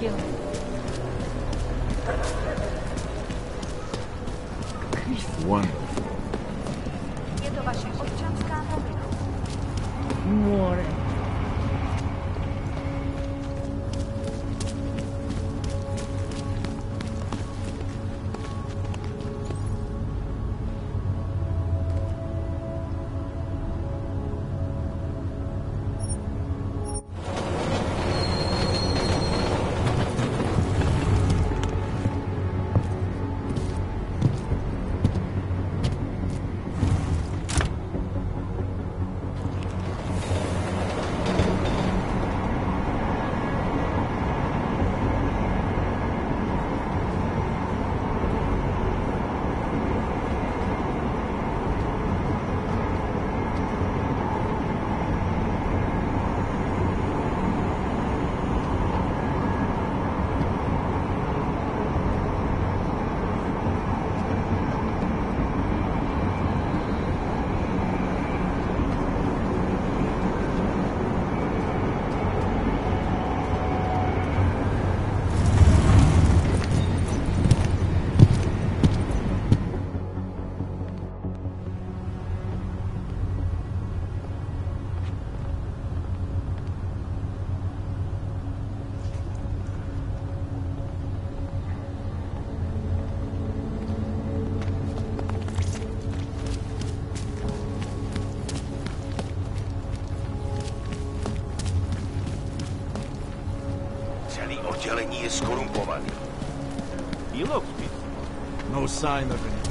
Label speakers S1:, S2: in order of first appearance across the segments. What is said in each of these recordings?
S1: you.
S2: Wonderful.
S1: Je to vaše občanská povinnost. More.
S3: Oddělení je skorumpovaný.
S4: He looks me. No sign of it.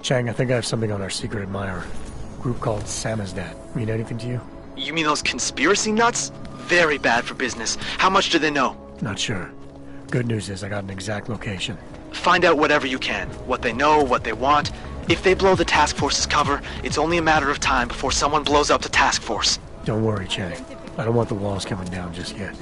S5: Chang, I think I have something on our secret admirer. Group called Samizdat. Mean anything to you?
S6: You mean those conspiracy nuts? Very bad for business. How much do they know?
S5: Not sure. Good news is I got an exact location.
S6: Find out whatever you can. What they know, what they want. If they blow the task force's cover, it's only a matter of time before someone blows up the task force.
S5: Don't worry, Chang. I don't want the walls coming down just yet.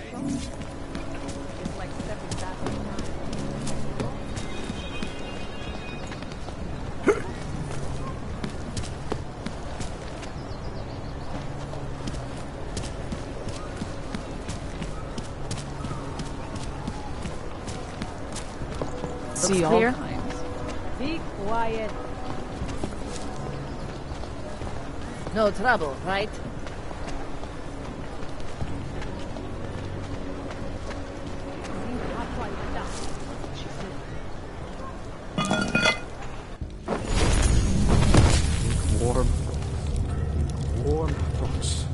S3: See all
S1: clear.
S3: kinds.
S1: Be quiet.
S3: No trouble, right?
S2: Warm. Warm thoughts.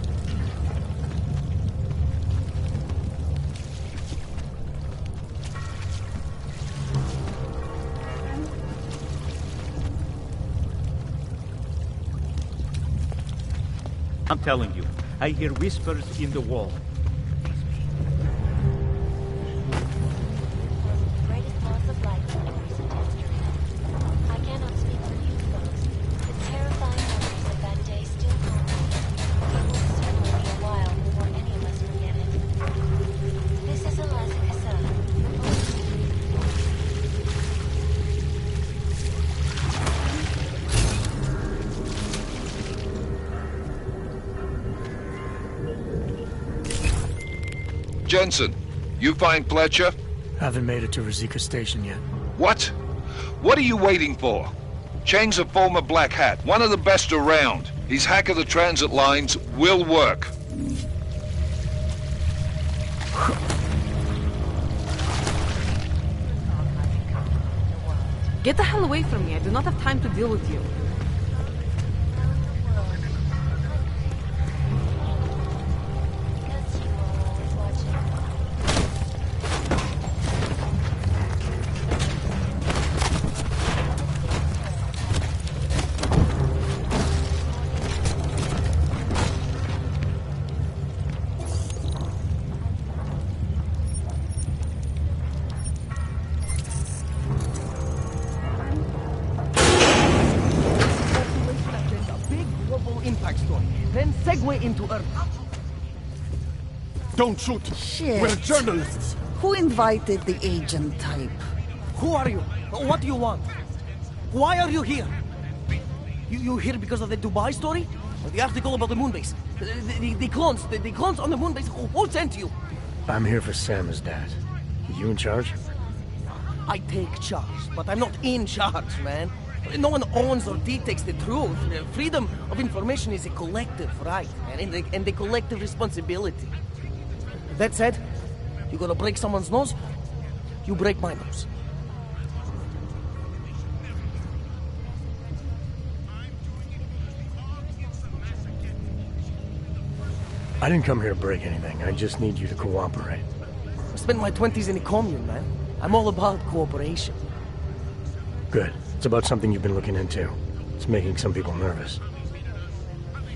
S4: I'm telling you, I hear whispers in the wall.
S7: Greatest loss of life in recent history. I cannot speak for you folks. The terrifying memories of that day still haunt me. It will certainly be a while before any of us forget it. This is Eliza Casada.
S8: Jensen, you find Fletcher?
S5: Haven't made it to Rizika Station yet.
S8: What? What are you waiting for? Chang's a former Black Hat, one of the best around. His hack of the transit lines will work.
S3: Get the hell away from me. I do not have time to deal with you.
S7: Because you are always watching.
S9: Impact story, then segue into Earth.
S2: Don't shoot!
S10: Shit.
S2: We're journalists!
S10: Who invited the agent type?
S9: Who are you? What do you want? Why are you here? You here because of the Dubai story? Or the article about the moon base? The clones on the moon base? Who sent you?
S5: I'm here for Samizdat. You in charge?
S9: I take charge, but I'm not in charge, man. No one owns or dictates the truth. Freedom of information is a collective right, and a collective responsibility. That said, you gonna break someone's nose, you break my nose.
S5: I didn't come here to break anything. I just need you to cooperate.
S9: I spent my 20s in a commune, man. I'm all about cooperation.
S5: Good. It's about something you've been looking into. It's making some people nervous.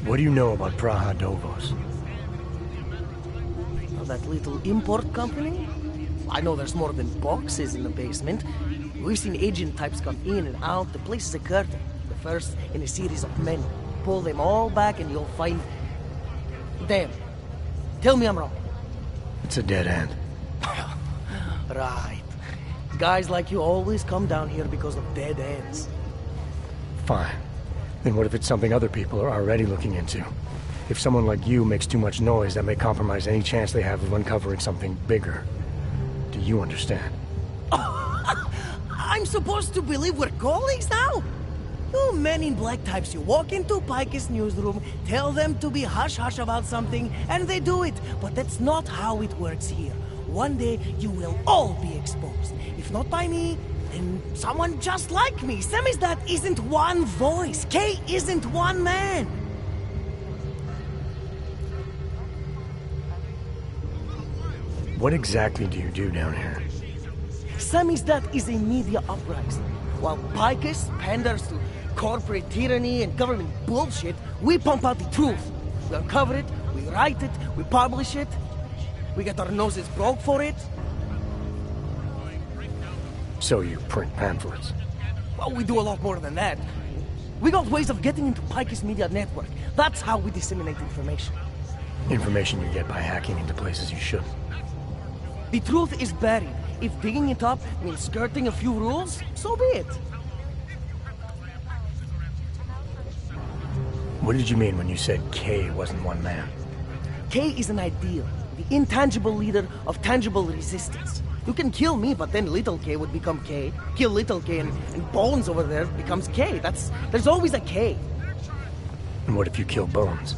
S5: What do you know about Praha Dovos?
S9: That little import company? I know there's more than boxes in the basement. We've seen agent types come in and out. The place is a curtain. The first in a series of many. Pull them all back and you'll find... Damn. Tell me I'm wrong.
S5: It's a dead end.
S9: Right. Guys like you always come down here because of dead ends.
S5: Fine. Then what if it's something other people are already looking into? If someone like you makes too much noise, that may compromise any chance they have of uncovering something bigger. Do you understand?
S9: I'm supposed to believe we're colleagues now? You men in black types, you walk into Pike's newsroom, tell them to be hush-hush about something, and they do it. But that's not how it works here. One day, you will all be exposed. If not by me, then someone just like me. Samizdat isn't one voice. K isn't one man.
S5: What exactly do you do down here?
S9: Samizdat is a media uprising. While Picus panders to corporate tyranny and government bullshit, we pump out the truth. We uncover it, we write it, we publish it. We get our noses broke for it.
S5: So you print pamphlets?
S9: Well, we do a lot more than that. We got ways of getting into Picus media network. That's how we disseminate information.
S5: Information you get by hacking into places you shouldn't.
S9: The truth is buried. If digging it up means skirting a few rules, so be it.
S5: What did you mean when you said K wasn't one man?
S9: K is an ideal, the intangible leader of tangible resistance. You can kill me, but then little K would become K. Kill little K and Bones over there becomes K. There's always a K.
S5: And what if you kill Bones?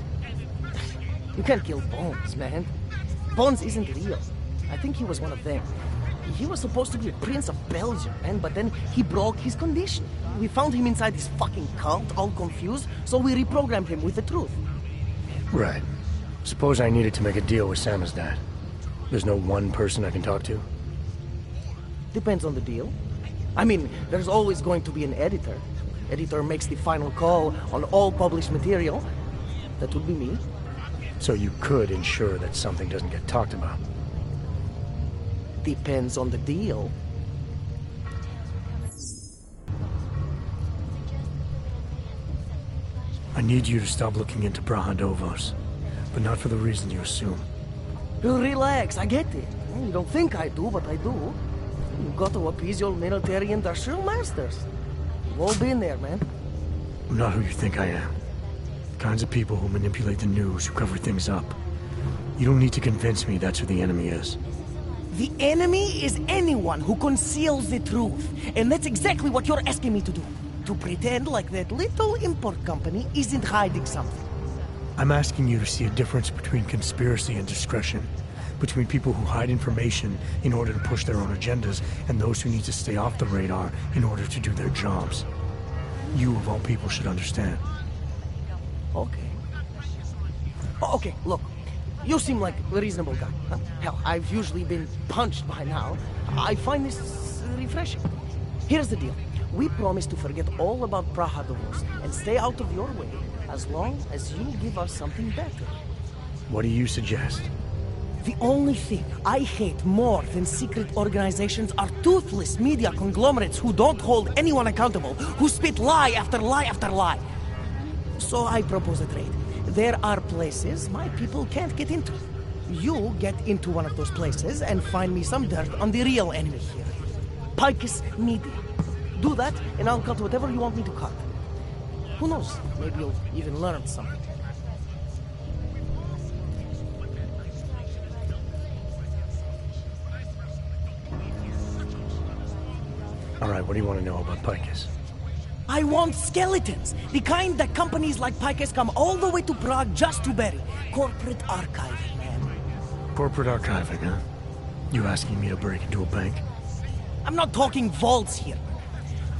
S9: You can't kill Bones, man. Bones isn't real. I think he was one of them. He was supposed to be a prince of Belgium, man, but then he broke his condition. We found him inside this fucking cult, all confused, so we reprogrammed him with the truth.
S5: Right. Suppose I needed to make a deal with Samizdat. There's no one person I can talk to?
S9: Depends on the deal. I mean, there's always going to be an editor. Editor makes the final call on all published material. That would be me.
S5: So you could ensure that something doesn't get talked about?
S9: Depends on the deal.
S5: I need you to stop looking into Brahadovos, but not for the reason you assume.
S9: Relax, I get it. You don't think I do, but I do. You got to appease your military-industrial masters. We've all been there, man.
S5: I'm not who you think I am. The kinds of people who manipulate the news, who cover things up. You don't need to convince me that's who the enemy is.
S9: The enemy is anyone who conceals the truth. And that's exactly what you're asking me to do. To pretend like that little import company isn't hiding something.
S5: I'm asking you to see a difference between conspiracy and discretion. Between people who hide information in order to push their own agendas and those who need to stay off the radar in order to do their jobs. You, of all people, should understand.
S9: Okay. Okay, look. You seem like a reasonable guy. Huh? Hell, I've usually been punched by now. I find this refreshing. Here's the deal. We promise to forget all about Brahadovos and stay out of your way as long as you give us something better.
S5: What do you suggest?
S9: The only thing I hate more than secret organizations are toothless media conglomerates who don't hold anyone accountable, who spit lie after lie after lie. So I propose a trade. There are places my people can't get into. You get into one of those places and find me some dirt on the real enemy here. Picus Media. Do that, and I'll cut whatever you want me to cut. Who knows? Maybe you'll even learn something.
S5: All right, what do you want to know about Picus?
S9: I want skeletons! The kind that companies like Picus come all the way to Prague just to bury. Corporate archiving, man.
S5: Corporate archiving, huh? You asking me to break into a bank?
S9: I'm not talking vaults here.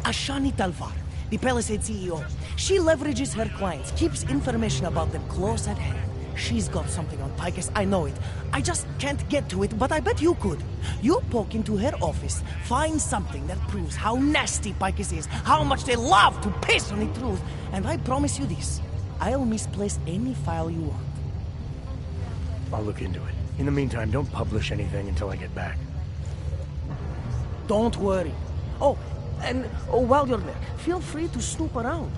S9: Ashani Talvar, the Palisade CEO, she leverages her clients, keeps information about them close at hand. She's got something on Picus, I know it. I just can't get to it, but I bet you could. You poke into her office, find something that proves how nasty Picus is, how much they love to piss on the truth, and I promise you this, I'll misplace any file you want.
S5: I'll look into it. In the meantime, don't publish anything until I get back.
S9: Don't worry. Oh, and while you're there, feel free to snoop around.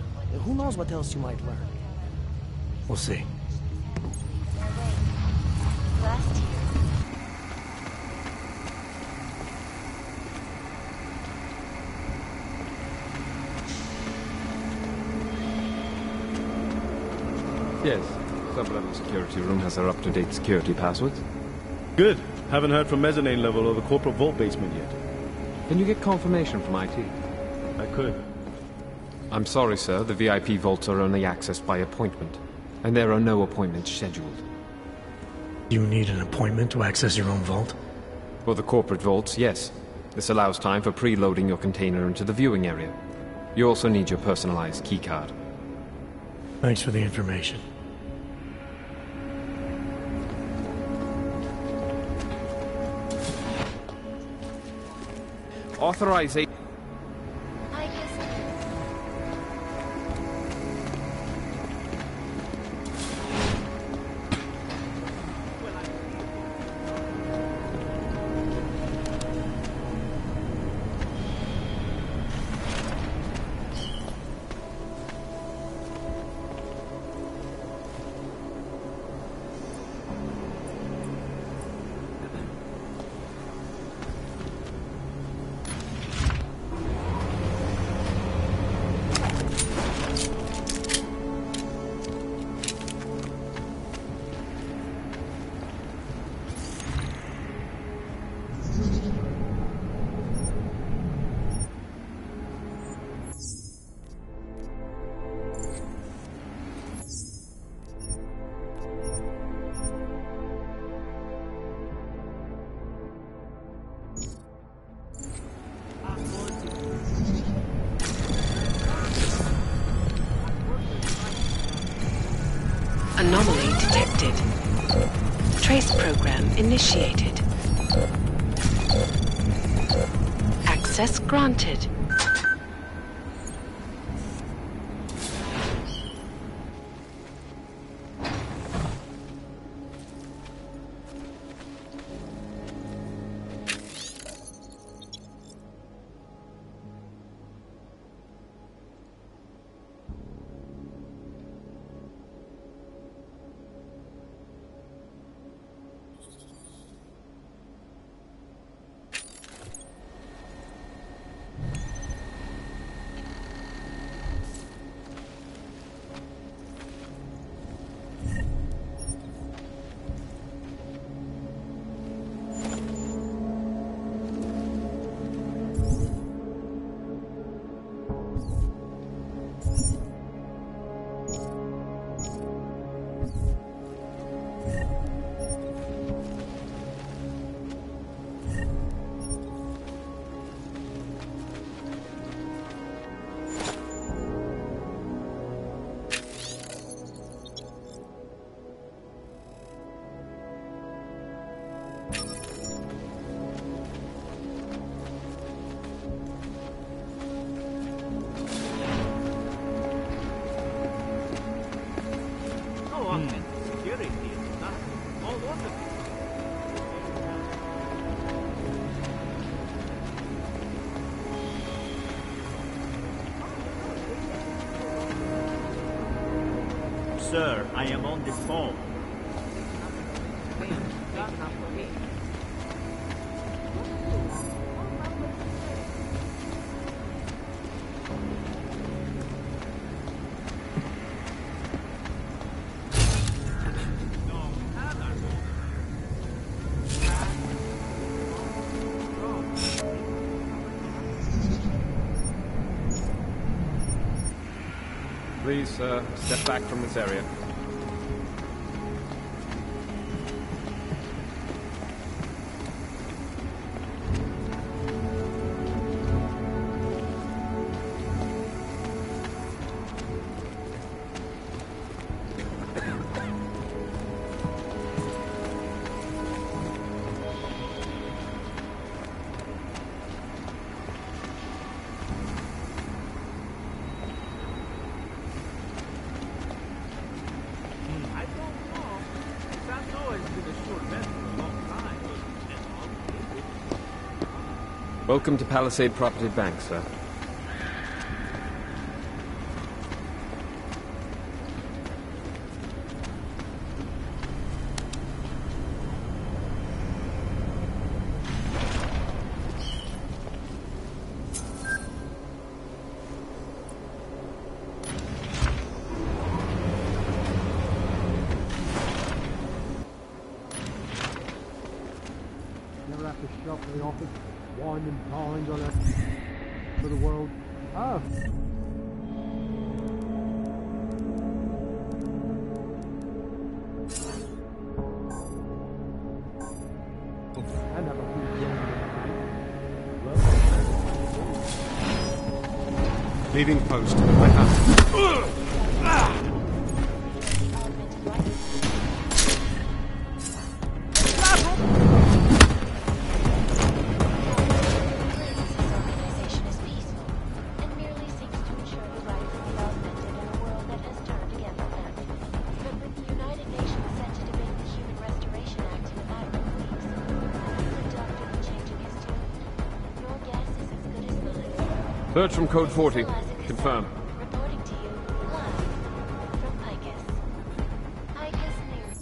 S9: Who knows what else you might learn.
S5: We'll see.
S7: Last year,
S11: yes. Sub-level security room has our up-to-date security passwords.
S2: Good. Haven't heard from mezzanine level or the corporate vault basement yet.
S11: Can you get confirmation from IT?
S2: I could.
S11: I'm sorry, sir. The VIP vaults are only accessed by appointment, and there are no appointments scheduled.
S5: You need an appointment to access your own vault?
S11: For the corporate vaults, yes. This allows time for preloading your container into the viewing area. You also need your personalized keycard.
S5: Thanks for the information.
S11: Authorization.
S12: Trace program initiated. Access granted.
S4: Sir, I am on this phone.
S11: Please, step back from this area. Welcome to Palisade Property Bank, sir.
S13: Never have to shop for the office. Wine and dines on it for the world. Oh. And have a few
S2: Leaving post. I have.
S11: Search from code 40. Confirm.
S7: Reporting to you live from Picus. Picus News.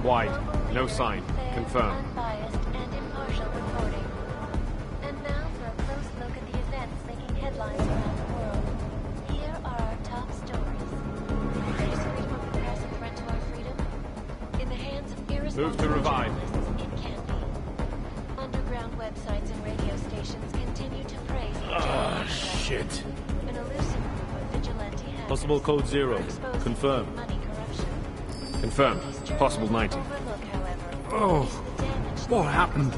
S11: Wide. No sign. Confirm.
S7: Unbiased and impartial reporting. And now for a close look at the events making headlines around the world. Here are our top stories. Ready to read from the press and threat to our freedom? In the hands of irresponsible
S11: Move to revive.
S7: journalists, it can be. Underground websites and radio stations continue to praise the
S2: Shit.
S7: an elusive group of vigilante hackers
S2: Possible code 0.
S7: exposing
S2: Confirm.
S7: money corruption.
S11: Confirm. Possible 90.
S7: Overlook, however,
S13: Oh,
S7: is the damage
S13: what
S7: they
S13: happened?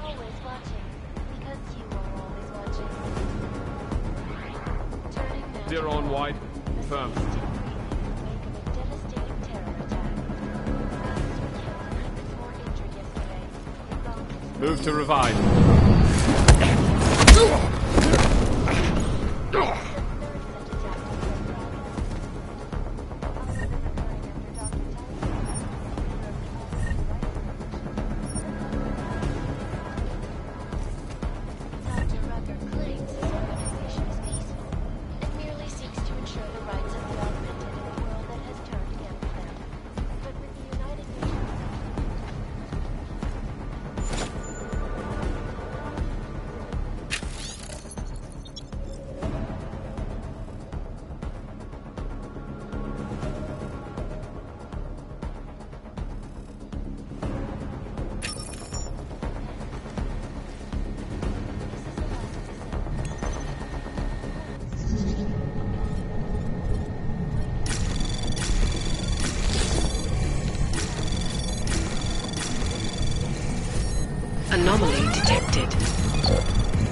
S7: always watching
S11: Zero on wide. Confirm. Move to revive.
S12: Anomaly detected.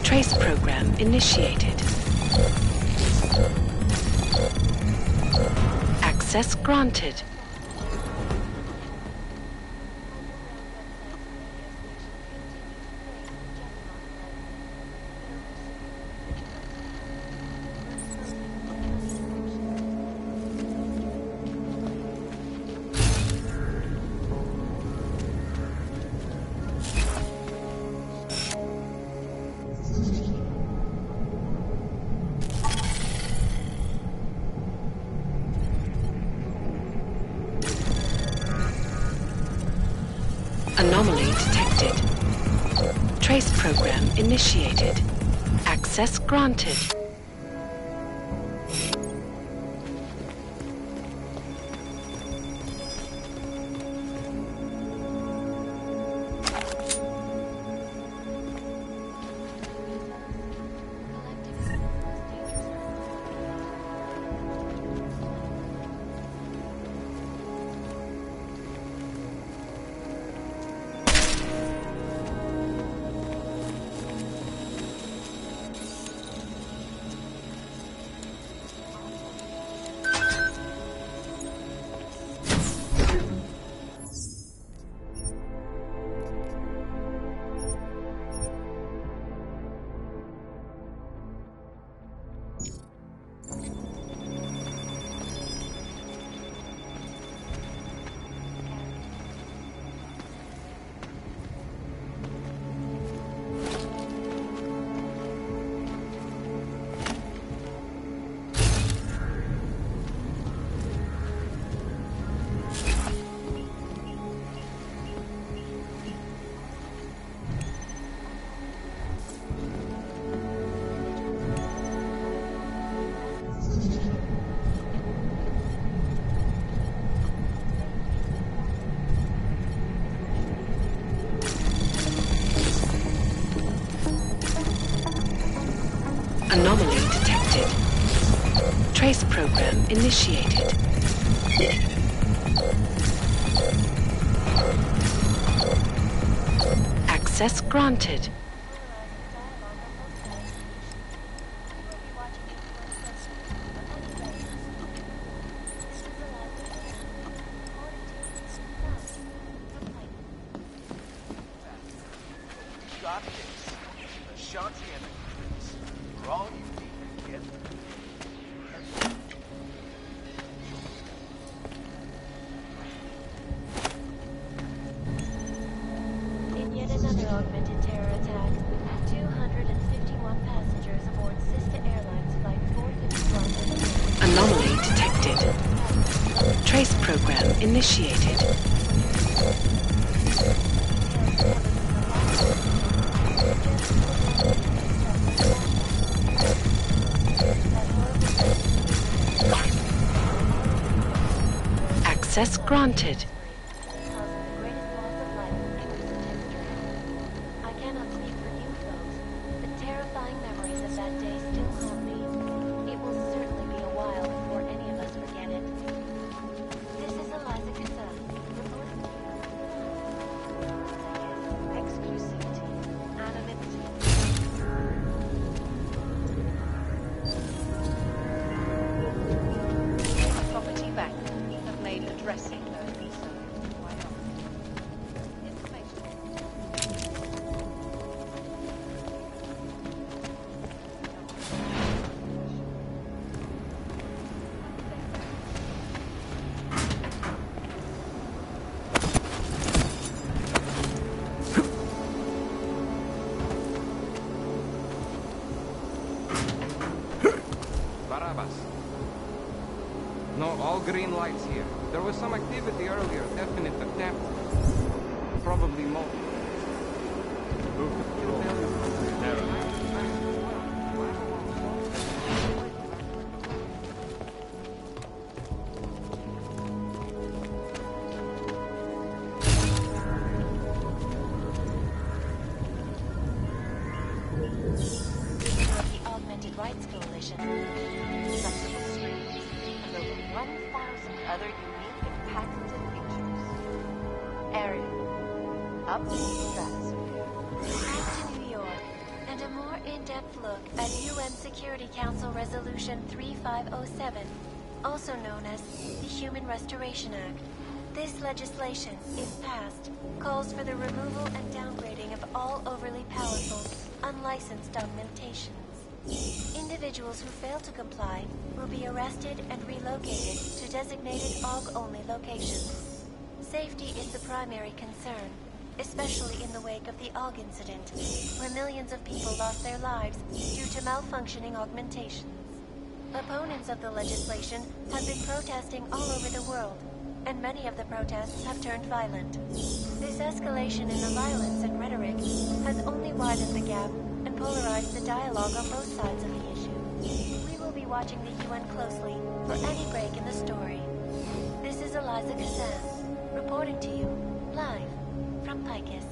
S12: Trace program initiated. Access granted. Anomaly detected. Trace program initiated. Access granted. Anomaly detected. Trace program initiated. Access granted.
S7: In yet another augmented terror attack, 251 passengers aboard Sister Airlines Flight 451.
S12: Anomaly detected. Trace program initiated. Access granted.
S7: I cannot speak for you folks, but terrifying memories of that day still haunt me. It will certainly be a while before any of us forget it. This is Eliza Cassell, reporting to you. Exclusivity, anonymity.
S12: 1
S14: grab us. No, all green lights here. There was some activity earlier, definite attempt. Probably more.
S7: The Augmented Rights Coalition. Subsequent screens and over 1,000 other unique and patented features. Area. Up to the stratosphere. Back to New York, and a more in-depth look at UN Security Council Resolution 3507, also known as the Human Restoration Act. This legislation, if passed, calls for the removal and downgrading of all overly powerful, unlicensed augmentations. Individuals who fail to comply will be arrested and relocated to designated AUG-only locations. Safety is the primary concern, especially in the wake of the AUG incident, where millions of people lost their lives due to malfunctioning augmentations. Opponents of the legislation have been protesting all over the world, and many of the protests have turned violent. This escalation in the violence and rhetoric has only widened the gap and polarized the dialogue on both sides of the issue. We will be watching the UN closely for any break in the story. This is Eliza Kazan, reporting to you, live from Picus.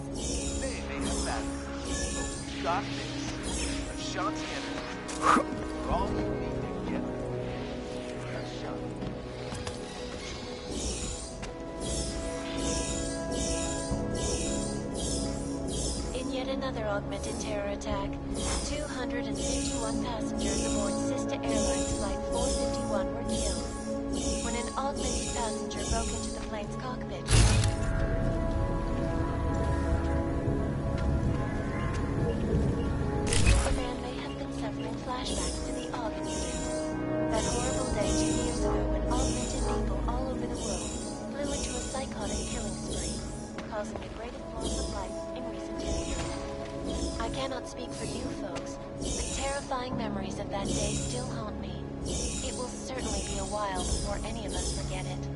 S7: In yet another augmented terror attack, 251 passengers aboard Sister Airlines Flight 451 were killed when an augmented passenger broke into the plane's cockpit. The man may have been suffering flashbacks to the AUG incident. That horrible day 2 years ago when augmented people all over the world flew into a psychotic killing spree, causing the greatest loss of life in recent history. I cannot speak for you folks, but terrifying memories of that day still haunt me. It will certainly be a while before any of us forget it.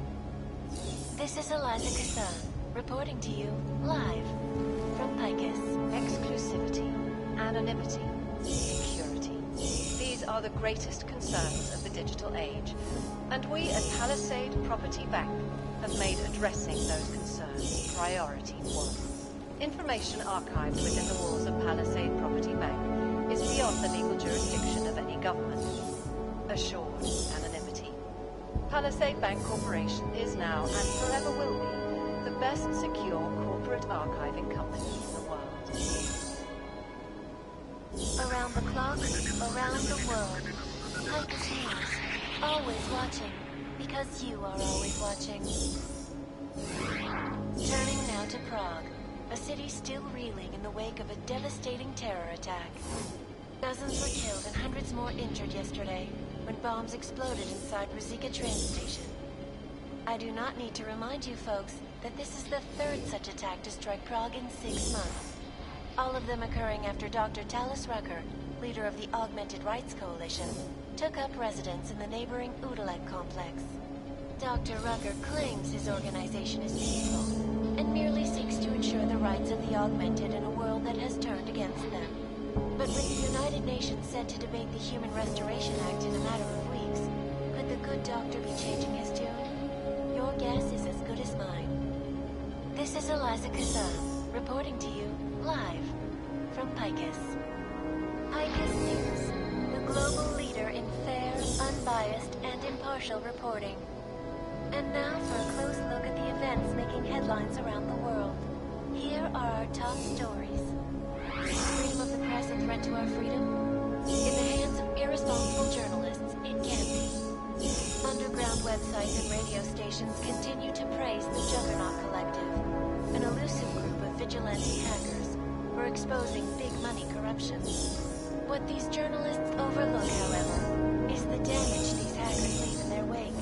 S7: This is Eliza Kazan, reporting to you, live, from Picus.
S15: Exclusivity, anonymity, security. These are the greatest concerns of the digital age, and we at Palisade Property Bank have made addressing those concerns priority one. Information archived within the walls of Palisade Property Bank is beyond the legal jurisdiction of any government. Assured anonymity. Palisade Bank Corporation is now and forever will be the best secure corporate archiving company in the world.
S7: Around the clock, around the world. Picus News. Always watching, because you are always watching. Turning now to Prague, a city still reeling in the wake of a devastating terror attack. Dozens were killed and hundreds more injured yesterday when bombs exploded inside Rizika train station. I do not need to remind you folks that this is the third such attack to strike Prague in 6 months. All of them occurring after Dr. Talis Rucker, leader of the Augmented Rights Coalition, took up residence in the neighboring Udalek complex. Dr. Rucker claims his organization is peaceful and merely seeks to ensure the rights of the augmented in a world that has turned against them. But with the United Nations set to debate the Human Restoration Act in a matter of weeks, could the good doctor be changing his tune? Your guess is as good as mine. This is Eliza Kazan, reporting to you, live, from Picus. Picus News, the global leader in fair, unbiased, and impartial reporting. And now for a close look at the events making headlines around the world. Here are our top stories. Freedom of the press a threat to our freedom? In the hands of irresponsible journalists, it can be. Underground websites and radio stations continue to praise the Juggernaut Collective, an elusive group of vigilante hackers for exposing big money corruption. What these journalists overlook, however, is the damage these hackers leave in their wake.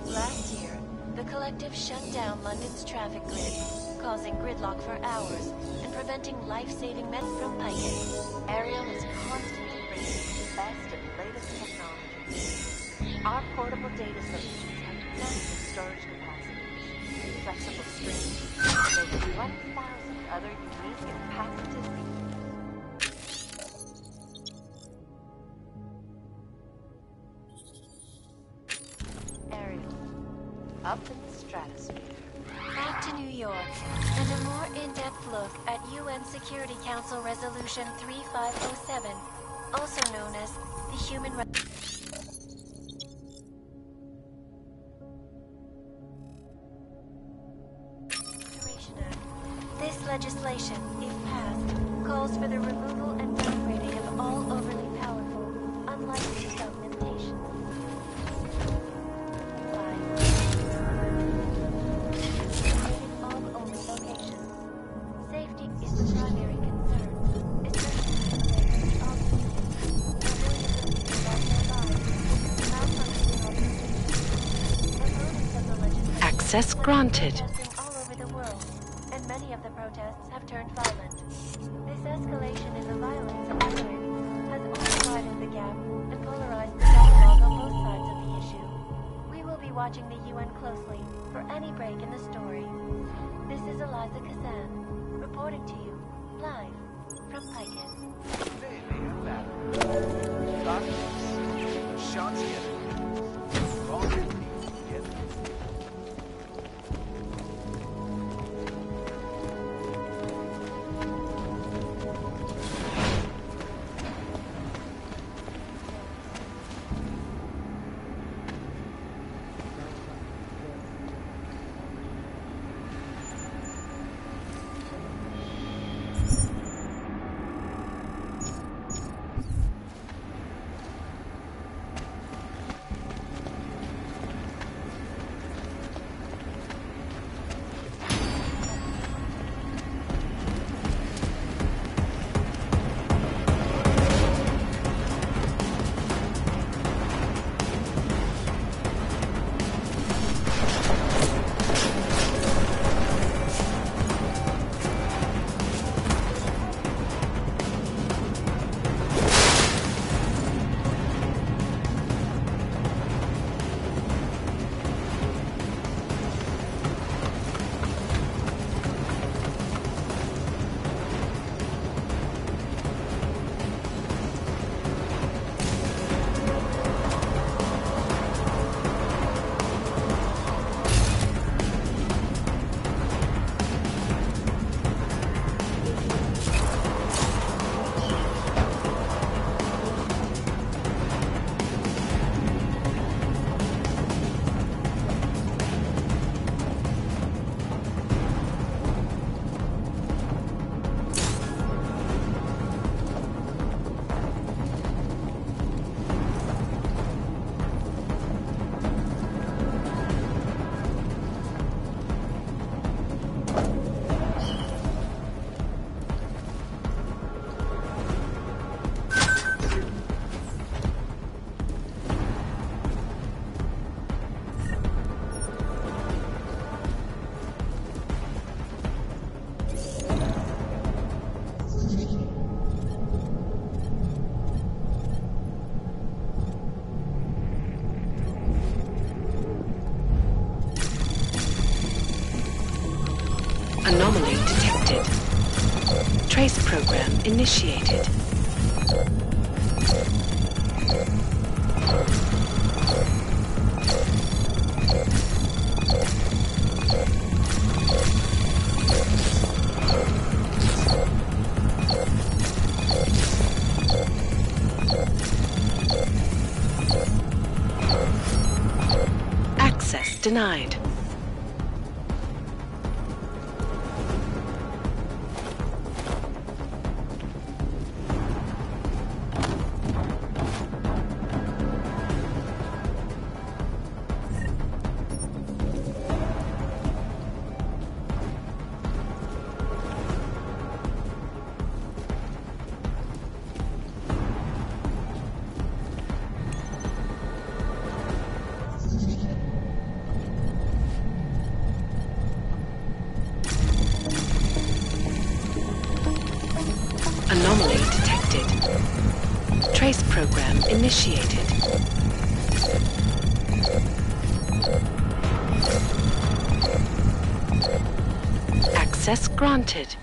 S7: Last year, the collective shut down London's traffic grid, causing gridlock for hours and preventing life-saving men from Picus.
S16: Ariel is constantly bringing you the best and latest technology.
S15: Our portable data solutions have massive storage capacities, flexible streams, and over 1,000 other unique and patented Ariel, up in the stratosphere.
S7: Back to New York, and a more in-depth look at UN Security Council Resolution 3507, also known as the Human Rights. This legislation, if passed, calls for the removal and downgrading of all overly powerful, unlikely augmentations. All-only locations. Safety is the primary concern, especially in all
S12: Access granted.
S7: all over the world, and many of the protests have turned violent. This escalation in the violence and rhetoric has only widened the gap and polarized the dialogue on both sides of the issue. We will be watching the UN closely for any break in the story. This is Eliza Kazan, reporting to you, live from Picus.
S12: Anomaly detected. Trace program initiated. Access denied. Anomaly detected. Trace program initiated. Access granted.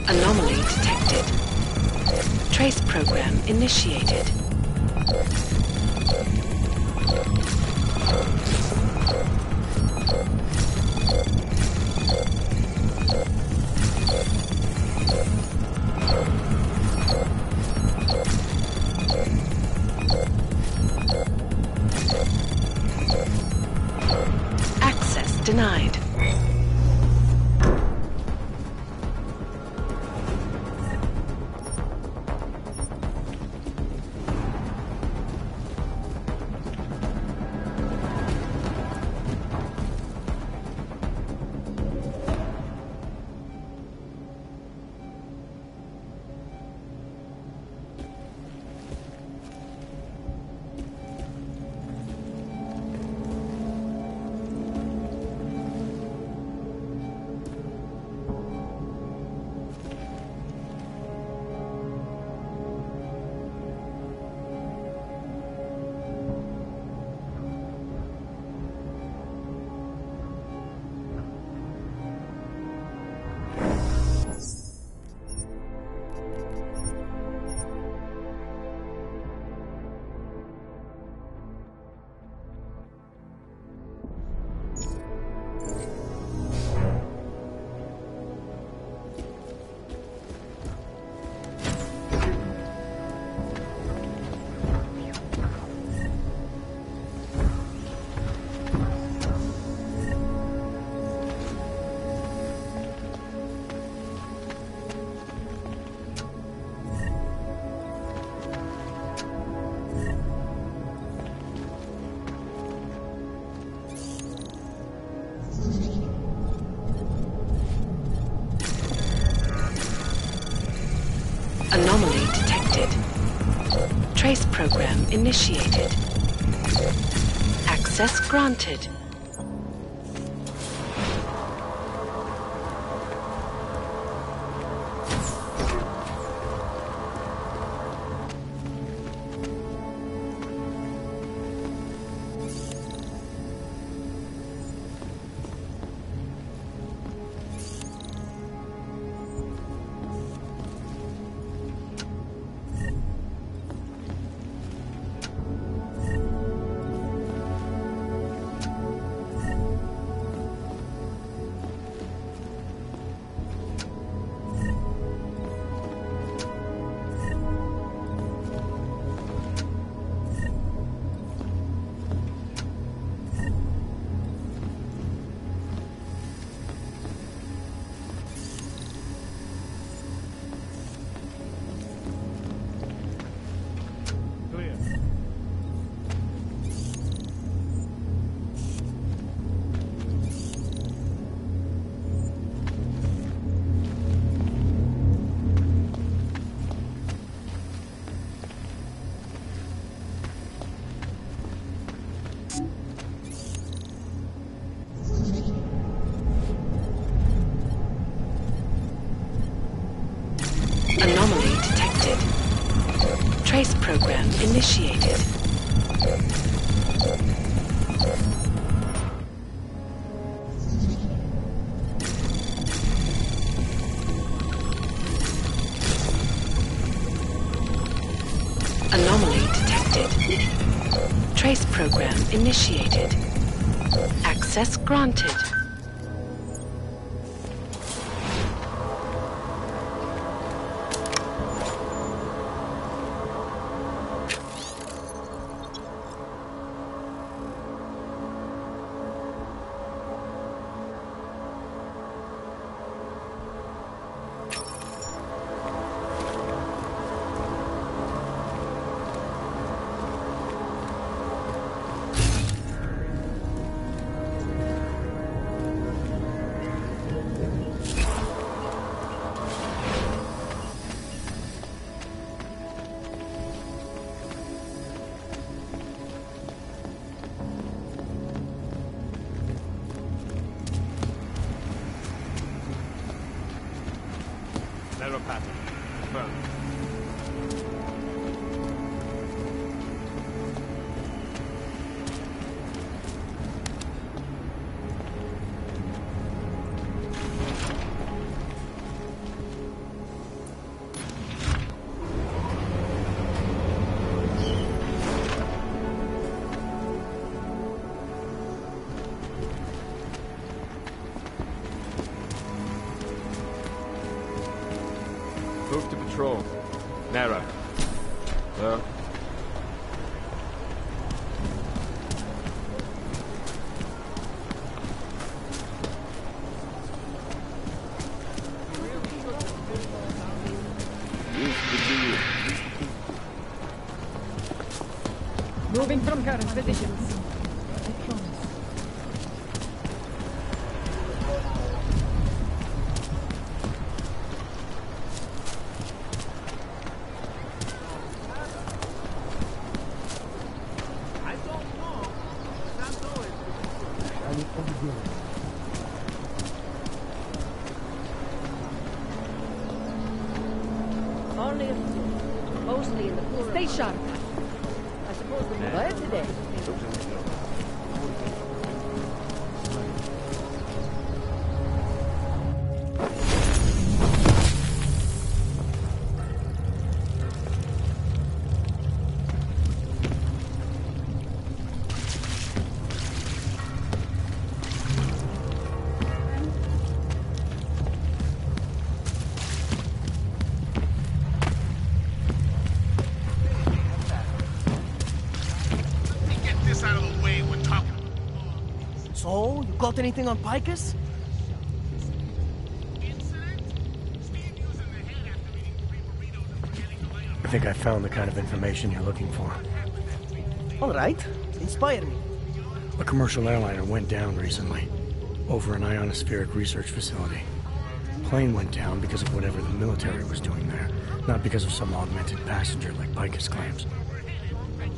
S12: Anomaly detected. Trace program initiated. Access denied. Anomaly detected. Trace program initiated. Access granted. Anomaly detected. Trace program initiated. Anomaly detected. Trace program initiated. Access granted.
S11: Move to patrol. Narrow. Sir.
S1: Moving from current positions.
S3: Only a few. Mostly in the poor.
S1: Stay sharp.
S3: I suppose the
S1: Right today.
S9: So, you got anything on Picus?
S5: I think I found the kind of information you're looking for.
S9: All right. Inspire me.
S5: A commercial airliner went down recently, over an ionospheric research facility. Plane went down because of whatever the military was doing there, not because of some augmented passenger like Picus claims.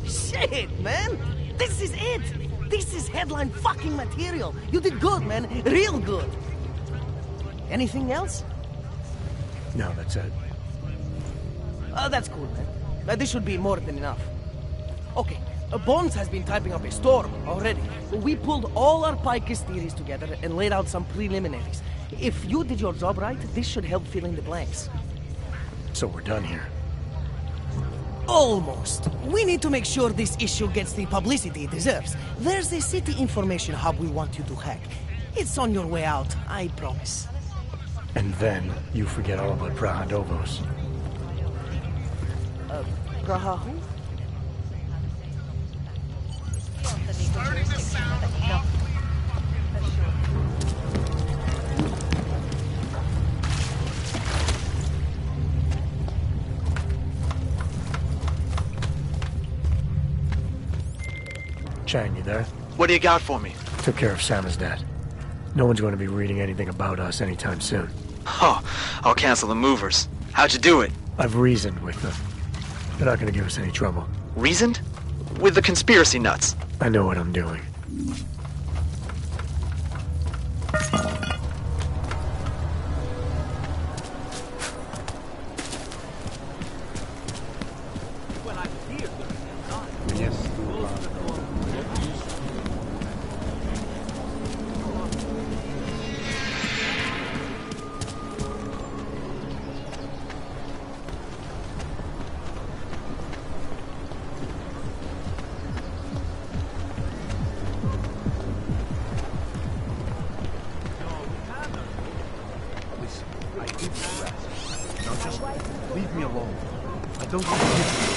S9: Shit, man! This is it! This is headline fucking material! You did good, man. Real good. Anything else?
S5: No, that's it.
S9: That's cool, man. This should be more than enough. Okay, Bones has been typing up a storm already. We pulled all our Picus theories together and laid out some preliminaries. If you did your job right, this should help fill in the blanks.
S5: So we're done here.
S9: Almost. We need to make sure this issue gets the publicity it deserves. There's a city information hub we want you to hack. It's on your way out, I promise.
S5: And then you forget all about Prahadovos.
S9: Praha who?
S5: Chang, you there?
S6: What do you got for me?
S5: Took care of Samizdat. No one's going to be reading anything about us anytime soon.
S6: Oh, I'll cancel the movers. How'd you do it?
S5: I've reasoned with them. They're not going to give us any trouble.
S6: Reasoned? With the conspiracy nuts.
S5: I know what I'm doing.
S4: Leave me alone. I don't want to.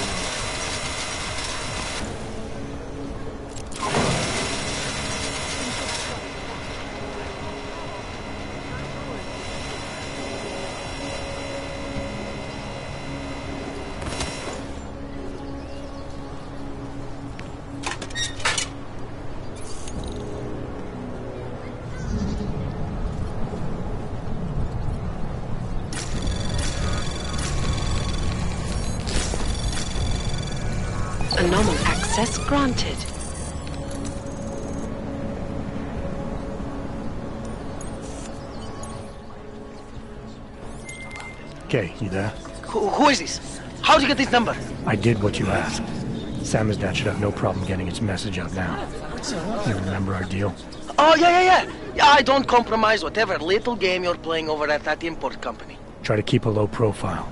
S12: Anomal access granted.
S5: Okay, you there?
S9: Who is this? How'd you get this number?
S5: I did what you asked. Samizdat should have no problem getting its message out now. You remember our deal?
S9: Oh, yeah. Yeah, I don't compromise whatever little game you're playing over at that import company.
S5: Try to keep a low profile.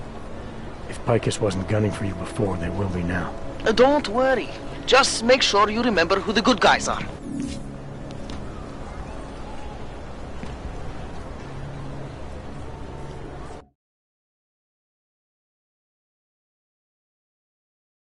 S5: If Picus wasn't gunning for you before, they will be now.
S9: Don't worry. Just make sure you remember who the good guys are.